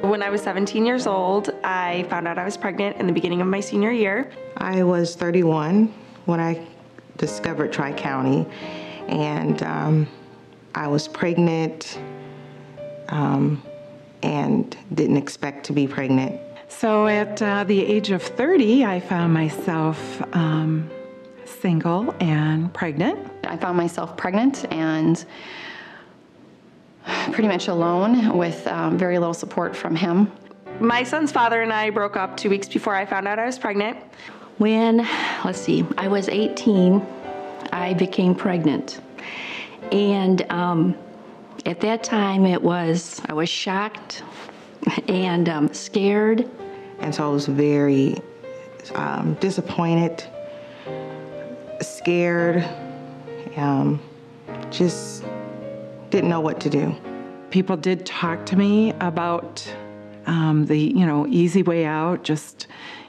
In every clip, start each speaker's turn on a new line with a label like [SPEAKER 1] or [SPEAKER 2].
[SPEAKER 1] When I was 17 years old, I found out I was pregnant in the beginning of my senior year.
[SPEAKER 2] I was 31 when I discovered Tri-County, and I was pregnant and didn't expect to be pregnant.
[SPEAKER 3] So at the age of 30, I found myself single and pregnant.
[SPEAKER 4] I found myself pregnant and pretty much alone with very little support from him.
[SPEAKER 1] My son's father and I broke up 2 weeks before I found out I was pregnant.
[SPEAKER 5] When, I was 18, I became pregnant. And at that time I was shocked and scared.
[SPEAKER 2] And so I was very disappointed, scared, just didn't know what to do.
[SPEAKER 3] People did talk to me about the, easy way out, just,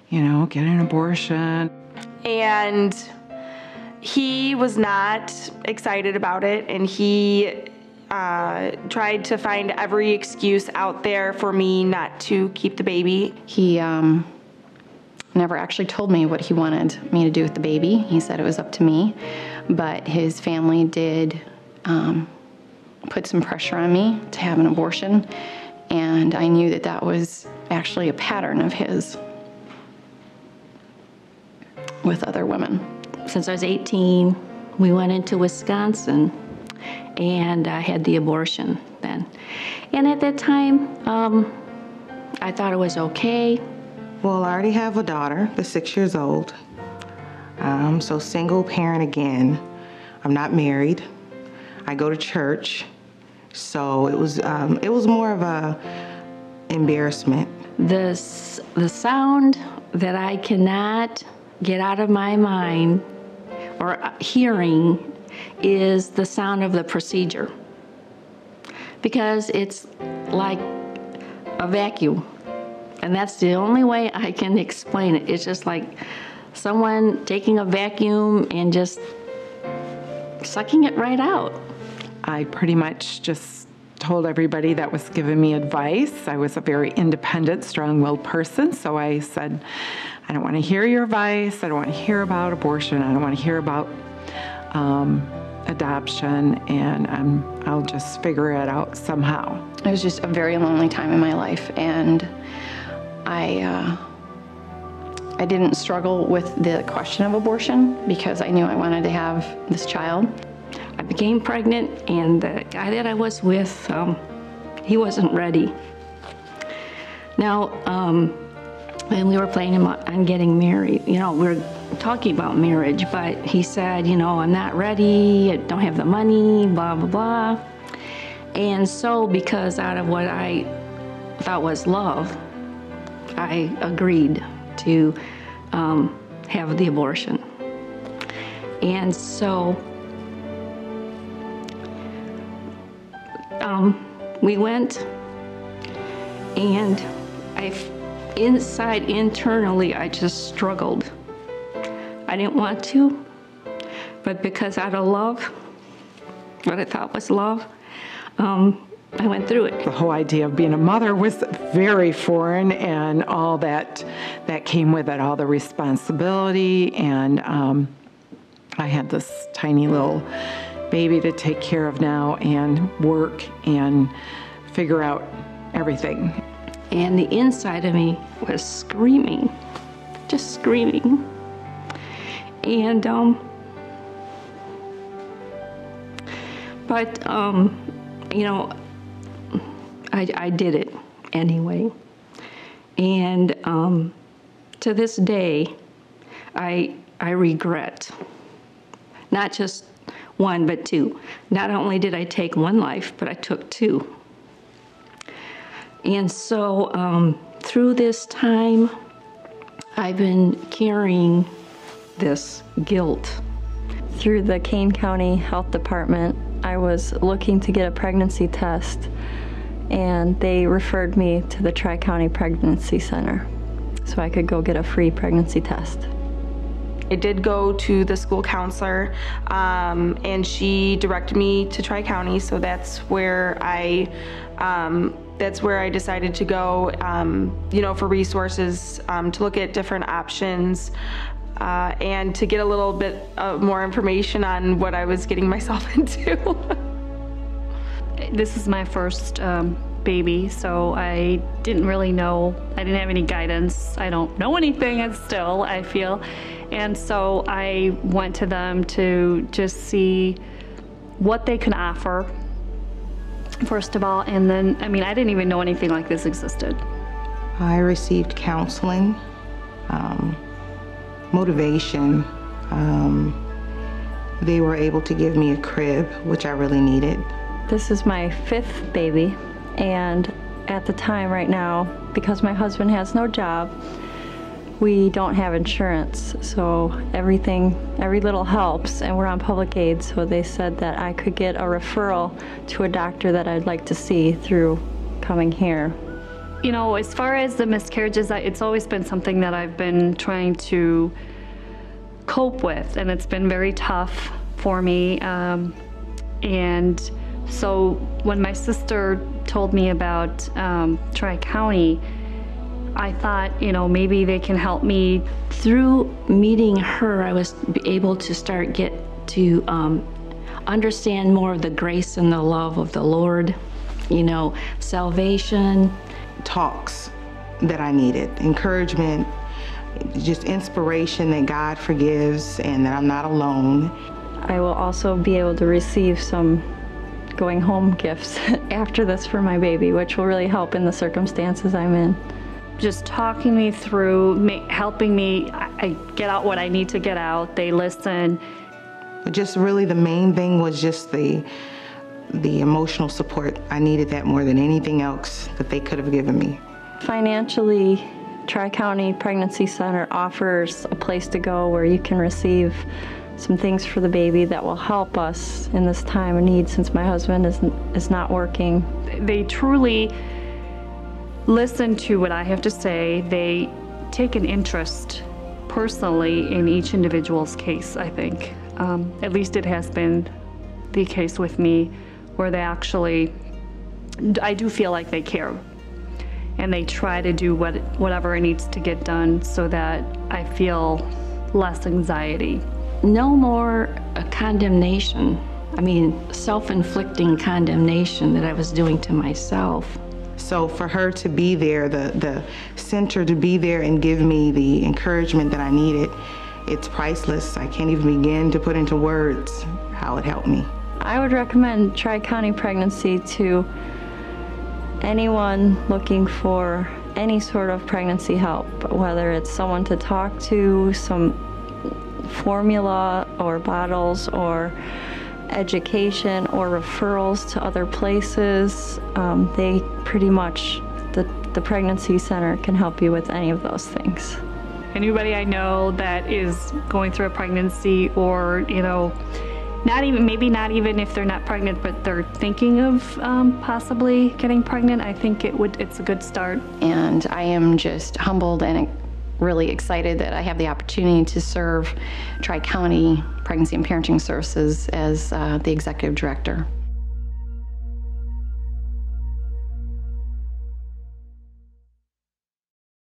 [SPEAKER 3] get an abortion.
[SPEAKER 1] And he was not excited about it, and he tried to find every excuse out there for me not to keep the baby.
[SPEAKER 4] He never actually told me what he wanted me to do with the baby. He said it was up to me, but his family did put some pressure on me to have an abortion, and I knew that that was actually a pattern of his with other women.
[SPEAKER 5] Since I was 18, we went into Wisconsin, and I had the abortion then. And at that time, I thought it was okay.
[SPEAKER 2] Well, I already have a daughter that's 6 years old. So single parent again. I'm not married. I go to church. So it was more of a embarrassment.
[SPEAKER 5] The sound that I cannot get out of my mind or hearing is the sound of the procedure, because it's like a vacuum, and that's the only way I can explain it. It's just like someone taking a vacuum and just sucking it right out.
[SPEAKER 3] I pretty much just told everybody that was giving me advice. I was a very independent, strong-willed person, so I said, I don't want to hear your advice. I don't want to hear about abortion. I don't want to hear about adoption, and I'll just figure it out somehow.
[SPEAKER 4] It was just a very lonely time in my life, and I didn't struggle with the question of abortion because I knew I wanted to have this child.
[SPEAKER 5] I became pregnant, and the guy that I was with, he wasn't ready. Now, when we were planning on getting married, we were talking about marriage, but he said, I'm not ready, I don't have the money, blah, blah, blah. And so, because out of what I thought was love, I agreed to have the abortion. And so, we went, and internally, I just struggled. I didn't want to, but because out of love, what I thought was love, I went through it.
[SPEAKER 3] The whole idea of being a mother was very foreign, and all that came with it, all the responsibility, and I had this tiny little baby to take care of now and work and figure out everything.
[SPEAKER 5] And the inside of me was screaming, just screaming. And, I did it anyway. And to this day, I regret, not just one, but two. Not only did I take one life, but I took two. And so through this time, I've been carrying this guilt.
[SPEAKER 6] Through the Kane County Health Department, I was looking to get a pregnancy test, and they referred me to the Tri-County Pregnancy Center so I could go get a free pregnancy test.
[SPEAKER 1] I did go to the school counselor, and she directed me to Tri-County, so that's where I that's where I decided to go, for resources, to look at different options, and to get a little bit more information on what I was getting myself into.
[SPEAKER 7] This is my first baby, so I didn't really know. I didn't have any guidance. I don't know anything still, I feel. And so I went to them to just see what they can offer, first of all. And then, I didn't even know anything like this existed.
[SPEAKER 2] I received counseling, motivation. They were able to give me a crib, which I really needed.
[SPEAKER 6] This is my 5th baby, and at the time right now, because my husband has no job, we don't have insurance, so every little helps, and we're on public aid, so they said that I could get a referral to a doctor that I'd like to see through coming here.
[SPEAKER 7] As far as the miscarriages, it's always been something that I've been trying to cope with, and it's been very tough for me. And so when my sister told me about Tri-County, I thought, maybe they can help me.
[SPEAKER 5] Through meeting her, I was able to get to understand more of the grace and the love of the Lord, salvation.
[SPEAKER 2] Talks that I needed, encouragement, just inspiration that God forgives and that I'm not alone.
[SPEAKER 6] I will also be able to receive some going home gifts after this for my baby, which will really help in the circumstances I'm in.
[SPEAKER 7] Just talking me through, helping me I get out what I need to get out. They listen.
[SPEAKER 2] Just really the main thing was just the emotional support. I needed that more than anything else that they could have given me.
[SPEAKER 6] Financially, Tri-County Pregnancy Center offers a place to go where you can receive some things for the baby that will help us in this time of need, since my husband is not working.
[SPEAKER 7] They truly listen to what I have to say. They take an interest personally in each individual's case, I think. At least it has been the case with me, where they actually, I do feel like they care. And they try to do whatever it needs to get done so that I feel less anxiety.
[SPEAKER 5] No more condemnation. Self-inflicting condemnation that I was doing to myself.
[SPEAKER 2] So for her to be there, the center to be there and give me the encouragement that I needed, it's priceless. I can't even begin to put into words how it helped me.
[SPEAKER 6] I would recommend Tri-County Pregnancy to anyone looking for any sort of pregnancy help, whether it's someone to talk to, some formula or bottles, or education or referrals to other places. They pretty much, the Pregnancy Center can help you with any of those things.
[SPEAKER 7] Anybody I know that is going through a pregnancy, or maybe not even if they're not pregnant, but they're thinking of possibly getting pregnant, I think it's a good start.
[SPEAKER 4] And I am just humbled and really excited that I have the opportunity to serve Tri-County Pregnancy and Parenting Services as the Executive Director.